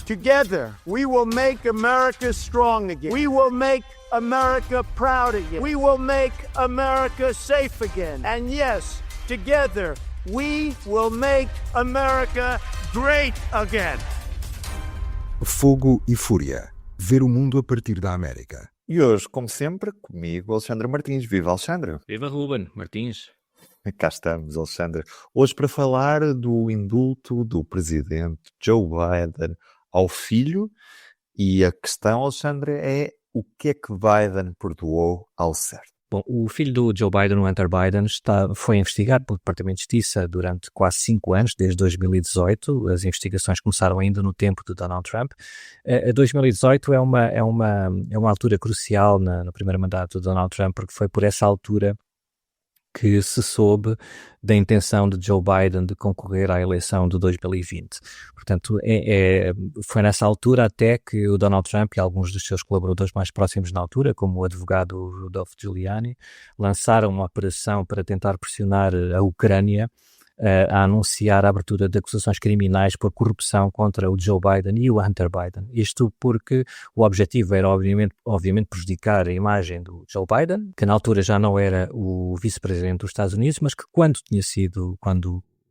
Together, we will make America strong again. We will make America proud again. We will make America safe again. And yes, together, we will make America great again. Fogo e Fúria. Ver o mundo a partir da América. E hoje, como sempre, comigo, Alexandre Martins. Viva, Alexandre! Viva, Ruben Martins! Cá estamos, Alexandre. Hoje para falar do indulto do presidente Joe Biden ao filho. E a questão, Alexandre, é o que é que Biden perdoou ao certo? Bom, o filho do Joe Biden, o Hunter Biden, foi investigado pelo Departamento de Justiça durante quase 5 anos, desde 2018. As investigações começaram ainda no tempo de Donald Trump. 2018 é uma altura crucial no primeiro mandato de Donald Trump, porque foi por essa altura que se soube da intenção de Joe Biden de concorrer à eleição de 2020. Portanto, foi nessa altura até que o Donald Trump e alguns dos seus colaboradores mais próximos na altura, como o advogado Rudolph Giuliani, lançaram uma operação para tentar pressionar a Ucrânia a anunciar a abertura de acusações criminais por corrupção contra o Joe Biden e o Hunter Biden. Isto porque o objetivo era obviamente prejudicar a imagem do Joe Biden, que na altura já não era o vice-presidente dos Estados Unidos, mas que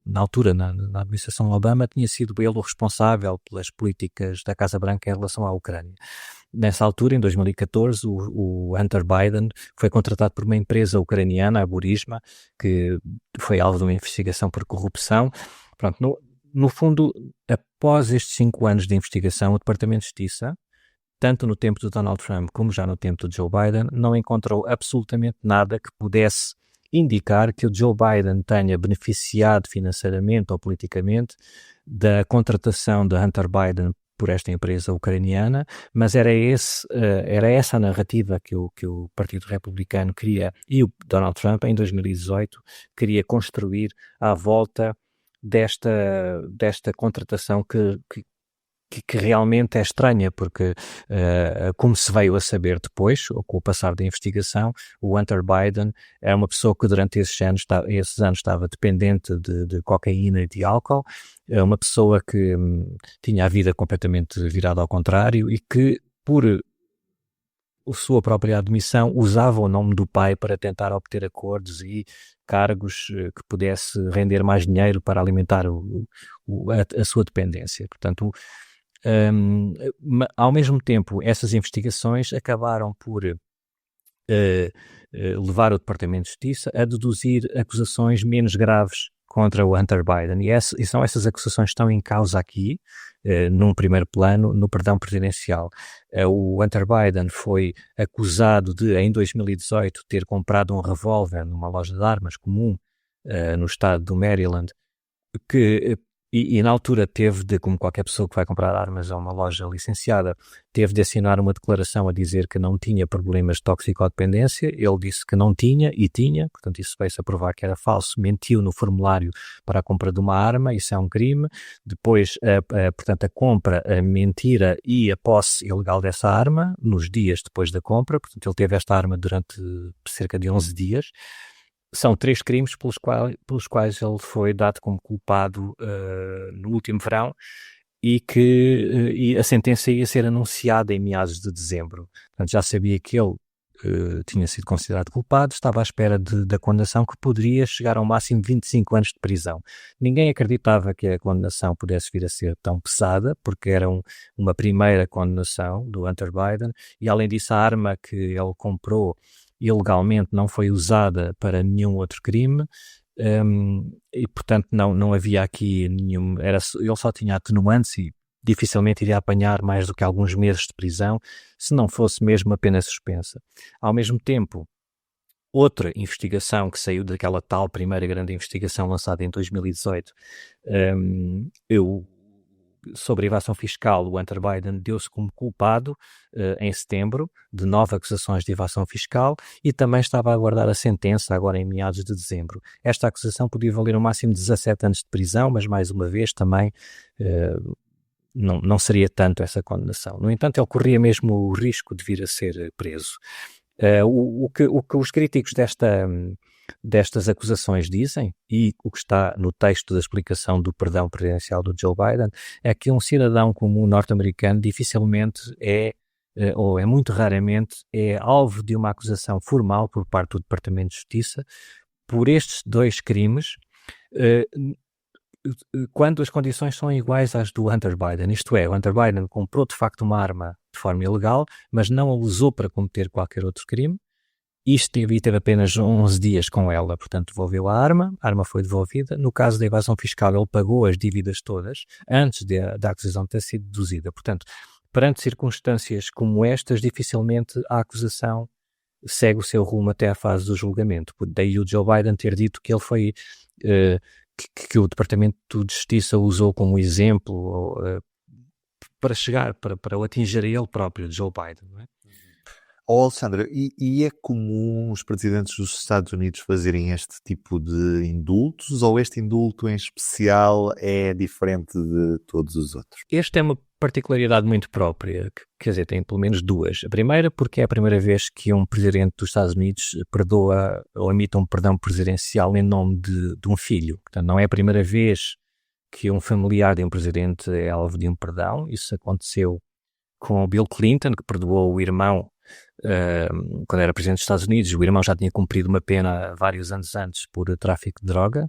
na altura, na administração Obama, tinha sido ele o responsável pelas políticas da Casa Branca em relação à Ucrânia. Nessa altura, em 2014, o Hunter Biden foi contratado por uma empresa ucraniana, a Burisma, que foi alvo de uma investigação por corrupção. Pronto, no fundo, após estes 5 anos de investigação, o Departamento de Justiça, tanto no tempo de Donald Trump como já no tempo de Joe Biden, não encontrou absolutamente nada que pudesse indicar que o Joe Biden tenha beneficiado financeiramente ou politicamente da contratação de Hunter Biden por esta empresa ucraniana, mas era essa a narrativa que o Partido Republicano queria, e o Donald Trump, em 2018, queria construir à volta desta contratação que realmente é estranha, porque como se veio a saber depois, ou com o passar da investigação, o Hunter Biden era uma pessoa que durante esses anos estava dependente de cocaína e de álcool, é uma pessoa que tinha a vida completamente virada ao contrário e que, por sua própria admissão, usava o nome do pai para tentar obter acordos e cargos que pudesse render mais dinheiro para alimentar a sua dependência. Portanto, ao mesmo tempo, essas investigações acabaram por levar o Departamento de Justiça a deduzir acusações menos graves contra o Hunter Biden, e são essas acusações que estão em causa aqui, num primeiro plano, no perdão presidencial. O Hunter Biden foi acusado de, em 2018, ter comprado um revólver numa loja de armas comum no estado do Maryland, e na altura teve de, como qualquer pessoa que vai comprar armas a uma loja licenciada, teve de assinar uma declaração a dizer que não tinha problemas de toxicodependência. Ele disse que não tinha, e tinha, portanto isso veio-se a provar que era falso, mentiu no formulário para a compra de uma arma, isso é um crime. Depois, portanto, a compra, a mentira e a posse ilegal dessa arma, nos dias depois da compra, portanto ele teve esta arma durante cerca de 11 dias. São 3 crimes pelos quais ele foi dado como culpado no último verão e a sentença ia ser anunciada em meados de dezembro. Portanto, já sabia que ele tinha sido considerado culpado, estava à espera da condenação, que poderia chegar ao máximo 25 anos de prisão. Ninguém acreditava que a condenação pudesse vir a ser tão pesada, porque era uma primeira condenação do Hunter Biden, e além disso a arma que ele comprou ilegalmente não foi usada para nenhum outro crime, e portanto não havia aqui nenhum, ele só tinha atenuantes e dificilmente iria apanhar mais do que alguns meses de prisão, se não fosse mesmo a pena suspensa. Ao mesmo tempo, outra investigação que saiu daquela tal primeira grande investigação lançada em 2018, sobre evasão fiscal, o Hunter Biden deu-se como culpado em setembro de 9 acusações de evasão fiscal e também estava a aguardar a sentença agora em meados de dezembro. Esta acusação podia valer no máximo 17 anos de prisão, mas mais uma vez também não seria tanto essa condenação. No entanto, ele corria mesmo o risco de vir a ser preso. O que os críticos destas acusações dizem, e o que está no texto da explicação do perdão presidencial do Joe Biden, é que um cidadão comum norte-americano dificilmente ou é muito raramente, é alvo de uma acusação formal por parte do Departamento de Justiça por estes 2 crimes, quando as condições são iguais às do Hunter Biden. Isto é, o Hunter Biden comprou de facto uma arma de forma ilegal, mas não a usou para cometer qualquer outro crime. Teve apenas 11 dias com ela, portanto devolveu a arma foi devolvida. No caso da evasão fiscal, ele pagou as dívidas todas antes da acusação ter sido deduzida. Portanto, perante circunstâncias como estas, dificilmente a acusação segue o seu rumo até à fase do julgamento. Daí o Joe Biden ter dito que ele foi... que o Departamento de Justiça usou como exemplo para chegar, para o atingir a ele próprio, Joe Biden, não é? Alexandre, e é comum os presidentes dos Estados Unidos fazerem este tipo de indultos, ou este indulto em especial é diferente de todos os outros? Este é uma particularidade muito própria, quer dizer, tem pelo menos 2. A primeira, porque é a primeira vez que um presidente dos Estados Unidos perdoa ou emite um perdão presidencial em nome de um filho. Portanto, não é a primeira vez que um familiar de um presidente é alvo de um perdão. Isso aconteceu com o Bill Clinton, que perdoou o irmão quando era presidente dos Estados Unidos. O irmão já tinha cumprido uma pena vários anos antes por tráfico de droga.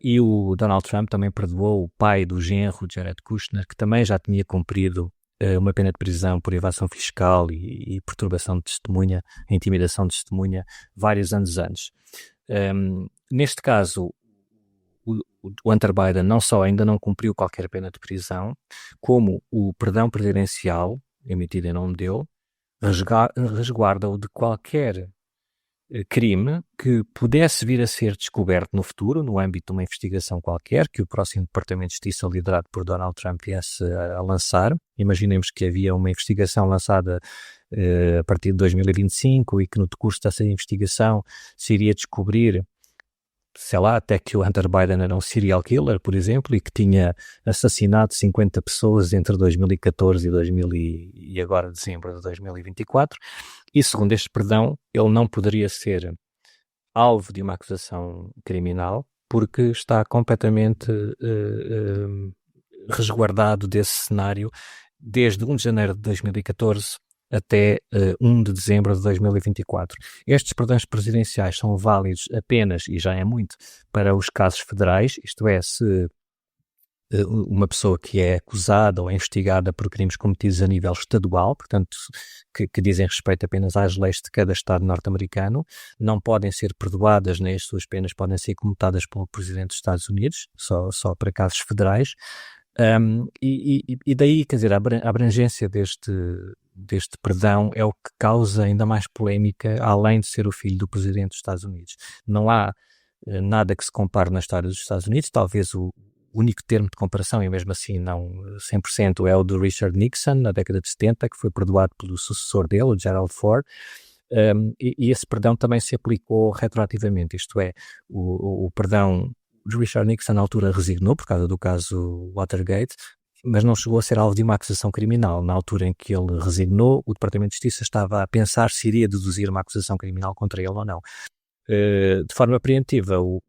E o Donald Trump também perdoou o pai do genro, Jared Kushner, que também já tinha cumprido uma pena de prisão por evasão fiscal e perturbação de testemunha, intimidação de testemunha, vários anos antes. Neste caso, o Hunter Biden não só ainda não cumpriu qualquer pena de prisão, como o perdão presidencial, emitido em nome dele, resguarda-o de qualquer crime que pudesse vir a ser descoberto no futuro, no âmbito de uma investigação qualquer, que o próximo Departamento de Justiça, liderado por Donald Trump, viesse a lançar. Imaginemos que havia uma investigação lançada a partir de 2025 e que no decurso dessa investigação se iria descobrir, sei lá, até que o Hunter Biden era um serial killer, por exemplo, e que tinha assassinado 50 pessoas entre 2014 e agora dezembro de 2024. E segundo este perdão, ele não poderia ser alvo de uma acusação criminal porque está completamente resguardado desse cenário desde 1 de janeiro de 2014 até 1 de dezembro de 2024. Estes perdões presidenciais são válidos apenas, e já é muito, para os casos federais, isto é, se uma pessoa que é acusada ou é investigada por crimes cometidos a nível estadual, portanto, que dizem respeito apenas às leis de cada Estado norte-americano, não podem ser perdoadas, nem as suas penas podem ser comutadas pelo Presidente dos Estados Unidos, só para casos federais. E daí, quer dizer, a abrangência deste perdão é o que causa ainda mais polémica, além de ser o filho do Presidente dos Estados Unidos. Não há nada que se compare na história dos Estados Unidos, talvez o único termo de comparação, e mesmo assim não 100%, é o do Richard Nixon, na década de 70, que foi perdoado pelo sucessor dele, o Gerald Ford, e esse perdão também se aplicou retroativamente, isto é, o perdão de Richard Nixon na altura resignou por causa do caso Watergate, mas não chegou a ser alvo de uma acusação criminal. Na altura em que ele resignou, o Departamento de Justiça estava a pensar se iria deduzir uma acusação criminal contra ele ou não. De forma preventiva, o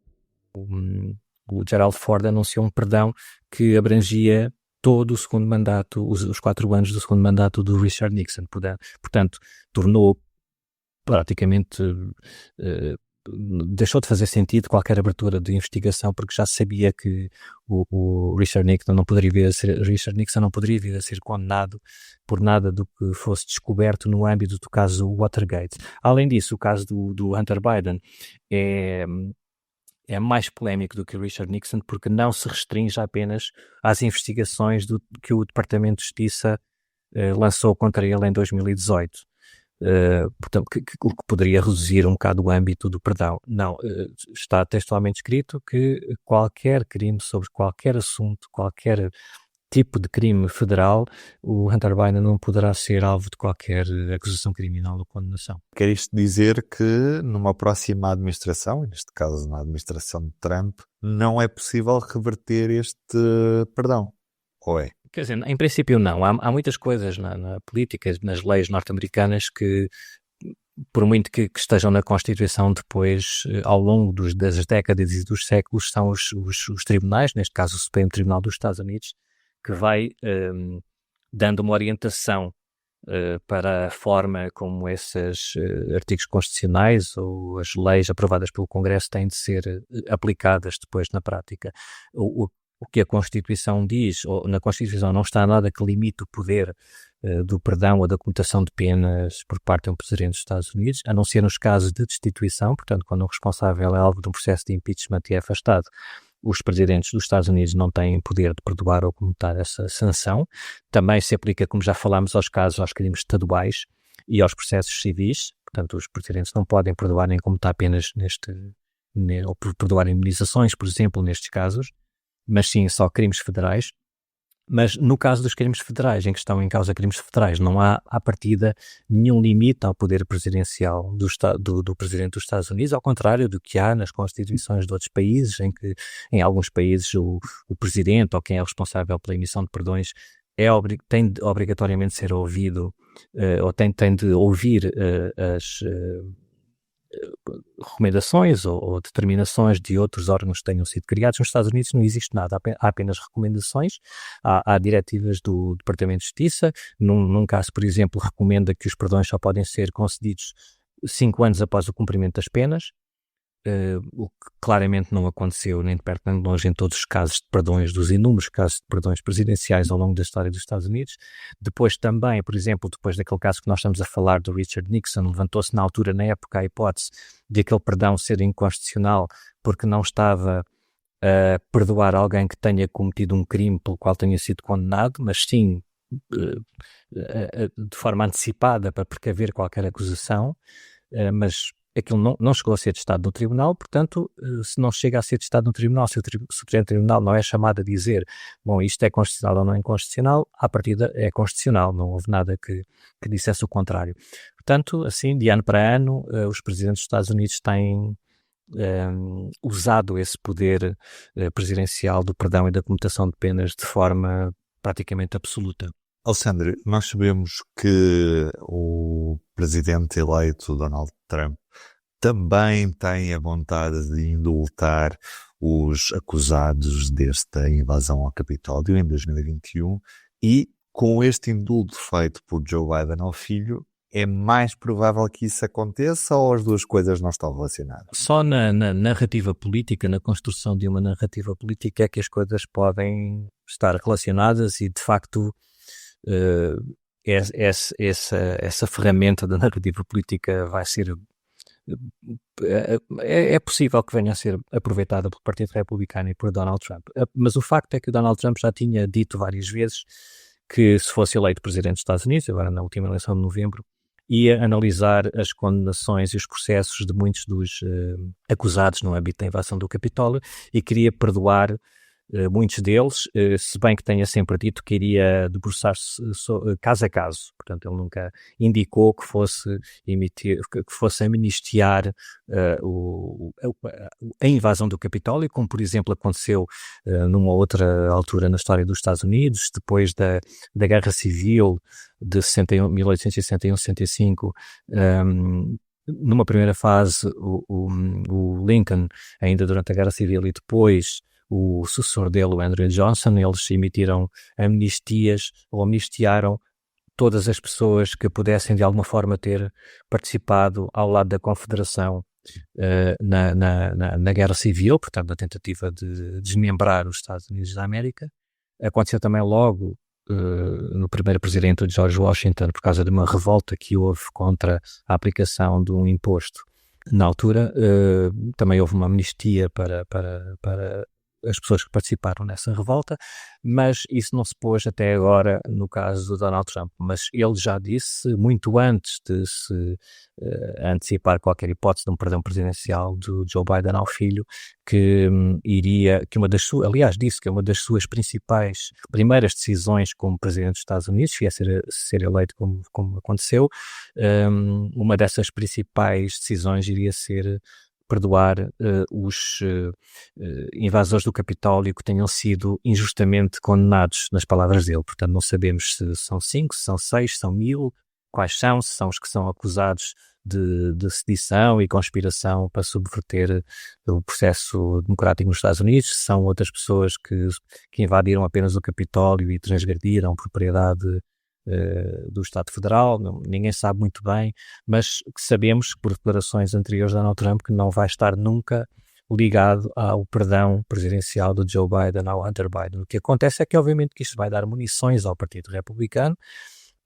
Gerald Ford anunciou um perdão que abrangia todo o segundo mandato, os 4 anos do segundo mandato do Richard Nixon. Portanto, tornou praticamente... deixou de fazer sentido qualquer abertura de investigação, porque já sabia que o Richard Nixon não poderia vir a ser condenado por nada do que fosse descoberto no âmbito do caso Watergate. Além disso, o caso do Hunter Biden é mais polémico do que o Richard Nixon, porque não se restringe apenas às investigações que o Departamento de Justiça lançou contra ele em 2018. Portanto, o que poderia reduzir um bocado o âmbito do perdão. Não, está textualmente escrito que qualquer crime sobre qualquer assunto, qualquer tipo de crime federal, o Hunter Biden não poderá ser alvo de qualquer acusação criminal ou condenação. Quer isto dizer que numa próxima administração, neste caso na administração de Trump, não é possível reverter este perdão? Ou é? Quer dizer, em princípio não. Há muitas coisas na política, nas leis norte-americanas que por muito que estejam na Constituição depois, ao longo das décadas e dos séculos, são os tribunais, neste caso o Supremo Tribunal dos Estados Unidos, que vai dando uma orientação para a forma como esses artigos constitucionais ou as leis aprovadas pelo Congresso têm de ser aplicadas depois na prática. O que a Constituição diz, ou na Constituição não está nada que limite o poder do perdão ou da comutação de penas por parte de um presidente dos Estados Unidos, a não ser nos casos de destituição, portanto, quando o responsável é alvo de um processo de impeachment e é afastado, os presidentes dos Estados Unidos não têm poder de perdoar ou comutar essa sanção. Também se aplica, como já falámos, aos crimes estaduais e aos processos civis. Portanto, os presidentes não podem perdoar nem comutar penas ou perdoar indemnizações, por exemplo, nestes casos, mas sim só crimes federais. Mas no caso dos crimes federais, em que estão em causa crimes federais, não há, à partida, nenhum limite ao poder presidencial do presidente dos Estados Unidos, ao contrário do que há nas constituições de outros países, em que, em alguns países, o presidente ou quem é responsável pela emissão de perdões tem de obrigatoriamente ser ouvido, ou tem de ouvir as recomendações ou determinações de outros órgãos que tenham sido criados. Nos Estados Unidos não existe nada, há apenas recomendações, há diretivas do Departamento de Justiça. Num caso, por exemplo, recomenda que os perdões só podem ser concedidos 5 anos após o cumprimento das penas, o que claramente não aconteceu nem de perto nem de longe em todos os casos de perdões, dos inúmeros casos de perdões presidenciais ao longo da história dos Estados Unidos. Depois também, por exemplo, depois daquele caso que nós estamos a falar do Richard Nixon, levantou-se na altura, na época, a hipótese de aquele perdão ser inconstitucional porque não estava a perdoar alguém que tenha cometido um crime pelo qual tenha sido condenado, mas sim de forma antecipada para precaver qualquer acusação, mas aquilo não chegou a ser testado no tribunal. Portanto, se não chega a ser testado no tribunal, se o Supremo Tribunal não é chamado a dizer, bom, isto é constitucional ou não é inconstitucional, à partida é constitucional, não houve nada que dissesse o contrário. Portanto, assim, de ano para ano, os presidentes dos Estados Unidos têm usado esse poder presidencial do perdão e da comutação de penas de forma praticamente absoluta. Alexandre, nós sabemos que o presidente eleito Donald Trump também tem a vontade de indultar os acusados desta invasão ao Capitólio em 2021 e, com este indulto feito por Joe Biden ao filho, é mais provável que isso aconteça ou as duas coisas não estão relacionadas? Só na narrativa política, na construção de uma narrativa política, é que as coisas podem estar relacionadas e, de facto, essa ferramenta da narrativa política vai ser... É possível que venha a ser aproveitada pelo Partido Republicano e por Donald Trump. Mas o facto é que o Donald Trump já tinha dito várias vezes que, se fosse eleito presidente dos Estados Unidos, agora na última eleição de novembro, ia analisar as condenações e os processos de muitos dos acusados no âmbito da invasão do Capitólio e queria perdoar muitos deles, se bem que tenha sempre dito que iria debruçar-se caso a caso. Portanto, ele nunca indicou que fosse amnistiar a invasão do Capitólio, como por exemplo aconteceu numa outra altura na história dos Estados Unidos, depois da Guerra Civil de 1861-65. Numa primeira fase, o Lincoln, ainda durante a Guerra Civil, e depois o sucessor dele, o Andrew Johnson, eles emitiram amnistias ou amnistiaram todas as pessoas que pudessem de alguma forma ter participado ao lado da Confederação na Guerra Civil, portanto na tentativa de desmembrar os Estados Unidos da América. Aconteceu também logo no primeiro presidente, o George Washington, por causa de uma revolta que houve contra a aplicação de um imposto. Na altura também houve uma amnistia para as pessoas que participaram nessa revolta, mas isso não se pôs até agora no caso do Donald Trump. Mas ele já disse, muito antes de se antecipar qualquer hipótese de um perdão presidencial do Joe Biden ao filho, que disse que uma das suas primeiras decisões como presidente dos Estados Unidos, se ia ser eleito como aconteceu, uma dessas principais decisões iria ser perdoar os invasores do Capitólio que tenham sido injustamente condenados, nas palavras dele. Portanto, não sabemos se são 5, se são 6, se são 1000, quais são, se são os que são acusados de sedição e conspiração para subverter o processo democrático nos Estados Unidos, se são outras pessoas que invadiram apenas o Capitólio e transgrediram propriedade do Estado Federal. Ninguém sabe muito bem, mas sabemos por declarações anteriores de Donald Trump que não vai estar nunca ligado ao perdão presidencial do Joe Biden ao Hunter Biden. O que acontece é que, obviamente, que isto vai dar munições ao Partido Republicano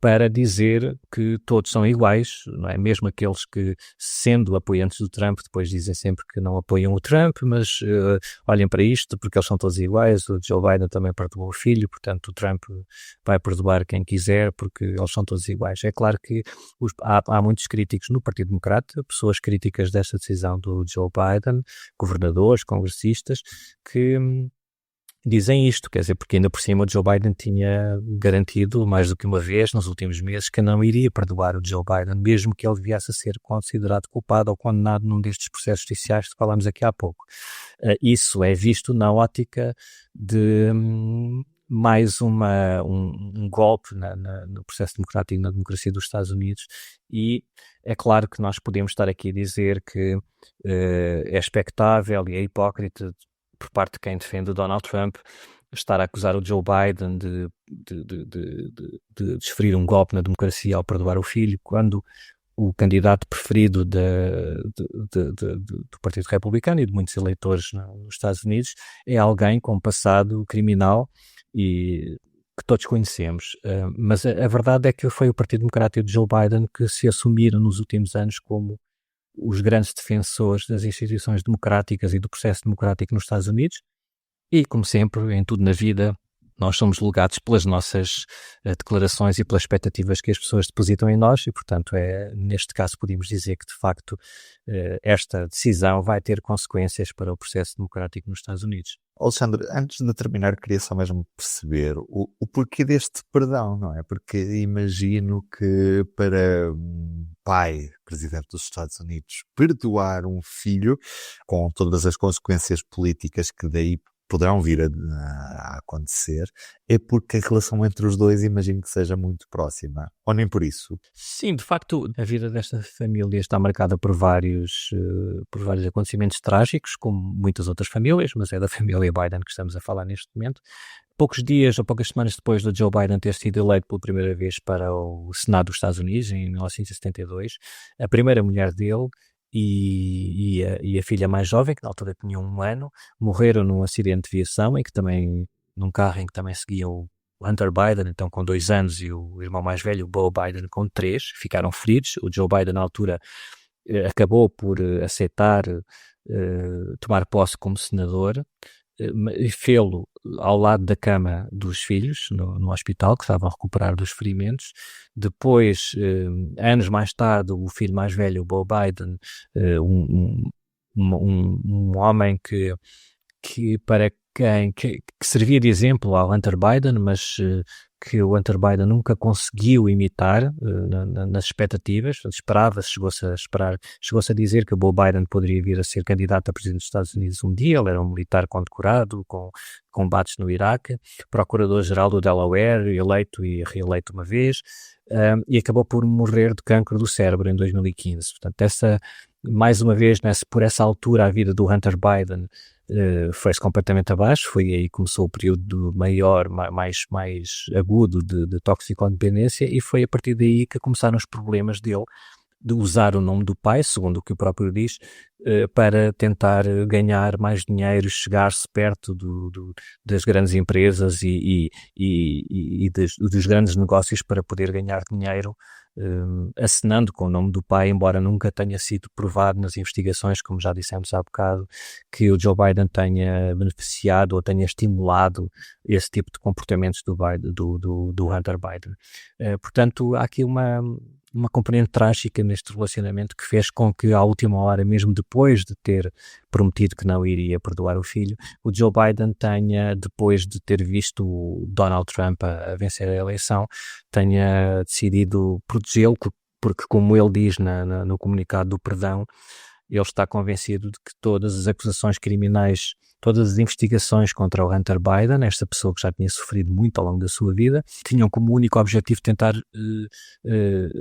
para dizer que todos são iguais, não é? Mesmo aqueles que, sendo apoiantes do Trump, depois dizem sempre que não apoiam o Trump, mas olhem para isto, porque eles são todos iguais. O Joe Biden também perdoou o filho, portanto o Trump vai perdoar quem quiser, porque eles são todos iguais. É claro que há muitos críticos no Partido Democrata, pessoas críticas desta decisão do Joe Biden, governadores, congressistas, que dizem isto, quer dizer, porque ainda por cima o Joe Biden tinha garantido mais do que uma vez nos últimos meses que não iria perdoar o Joe Biden, mesmo que ele viesse a ser considerado culpado ou condenado num destes processos judiciais que falámos aqui há pouco. Isso é visto na ótica de mais um golpe no processo democrático, na democracia dos Estados Unidos, e é claro que nós podemos estar aqui a dizer que é expectável e é hipócrita por parte de quem defende o Donald Trump estar a acusar o Joe Biden de desferir um golpe na democracia ao perdoar o filho, quando o candidato preferido do Partido Republicano e de muitos eleitores nos Estados Unidos é alguém com um passado criminal e que todos conhecemos. Mas a verdade é que foi o Partido Democrático de Joe Biden que se assumiram nos últimos anos como os grandes defensores das instituições democráticas e do processo democrático nos Estados Unidos, e, como sempre, em tudo na vida, nós somos julgados pelas nossas declarações e pelas expectativas que as pessoas depositam em nós, e, portanto, neste caso podemos dizer que, de facto, esta decisão vai ter consequências para o processo democrático nos Estados Unidos. Alexandre, antes de terminar, queria só mesmo perceber o porquê deste perdão, não é? Porque imagino que para um pai, presidente dos Estados Unidos, perdoar um filho, com todas as consequências políticas que daí poderão vir a acontecer, é porque a relação entre os dois imagino que seja muito próxima, ou nem por isso? Sim, de facto, a vida desta família está marcada por vários acontecimentos trágicos, como muitas outras famílias, mas é da família Biden que estamos a falar neste momento. Poucos dias ou poucas semanas depois do Joe Biden ter sido eleito pela primeira vez para o Senado dos Estados Unidos, em 1972, a primeira mulher dele e a filha mais jovem, que na altura tinha 1 ano, morreram num acidente de viação num carro em que também seguia o Hunter Biden, então com 2 anos, e o irmão mais velho, o Beau Biden, com 3, ficaram feridos. O Joe Biden, na altura, acabou por aceitar tomar posse como senador, e fê-lo ao lado da cama dos filhos, no hospital, que estavam a recuperar dos ferimentos. Depois, anos mais tarde, o filho mais velho, o Beau Biden, um homem que para quem que servia de exemplo ao Hunter Biden, mas que o Hunter Biden nunca conseguiu imitar nas expectativas. Chegou-se a dizer que o Beau Biden poderia vir a ser candidato a presidente dos Estados Unidos um dia. Ele era um militar condecorado, com combates no Iraque, procurador-geral do Delaware, eleito e reeleito uma vez, e acabou por morrer de cancro do cérebro em 2015. Portanto, mais uma vez, por essa altura, a vida do Hunter Biden foi-se completamente abaixo. Foi aí que começou o período maior, mais agudo de toxicodependência, e foi a partir daí que começaram os problemas dele de usar o nome do pai, segundo o que o próprio diz, para tentar ganhar mais dinheiro, chegar-se perto das grandes empresas e dos grandes negócios para poder ganhar dinheiro, acenando com o nome do pai, embora nunca tenha sido provado nas investigações, como já dissemos há bocado, que o Joe Biden tenha beneficiado ou tenha estimulado esse tipo de comportamentos do Hunter Biden. Portanto, há aqui uma componente trágica neste relacionamento que fez com que, à última hora, mesmo depois de ter prometido que não iria perdoar o filho, o Joe Biden tenha, depois de ter visto o Donald Trump a vencer a eleição, tenha decidido protegê-lo, porque, como ele diz no comunicado do perdão, ele está convencido de que todas as acusações criminais todas as investigações contra o Hunter Biden, esta pessoa que já tinha sofrido muito ao longo da sua vida, tinham como único objetivo tentar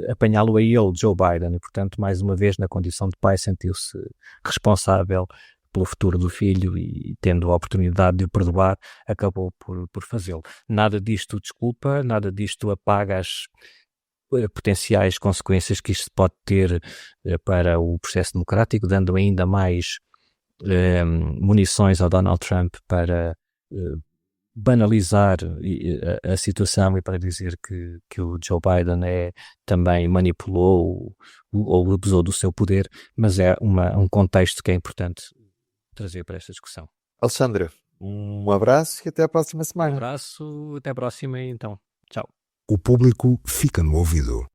apanhá-lo a ele, Joe Biden, e portanto, mais uma vez, na condição de pai, sentiu-se responsável pelo futuro do filho e, tendo a oportunidade de o perdoar, acabou por fazê-lo. Nada disto desculpa, nada disto apaga as potenciais consequências que isto pode ter para o processo democrático, dando ainda mais munições ao Donald Trump para banalizar a situação e para dizer que o Joe Biden também manipulou ou abusou do seu poder, mas é um contexto que é importante trazer para esta discussão. Alexandre, um abraço e até a próxima Um semana. abraço, até a próxima então. Tchau. O público fica no ouvido.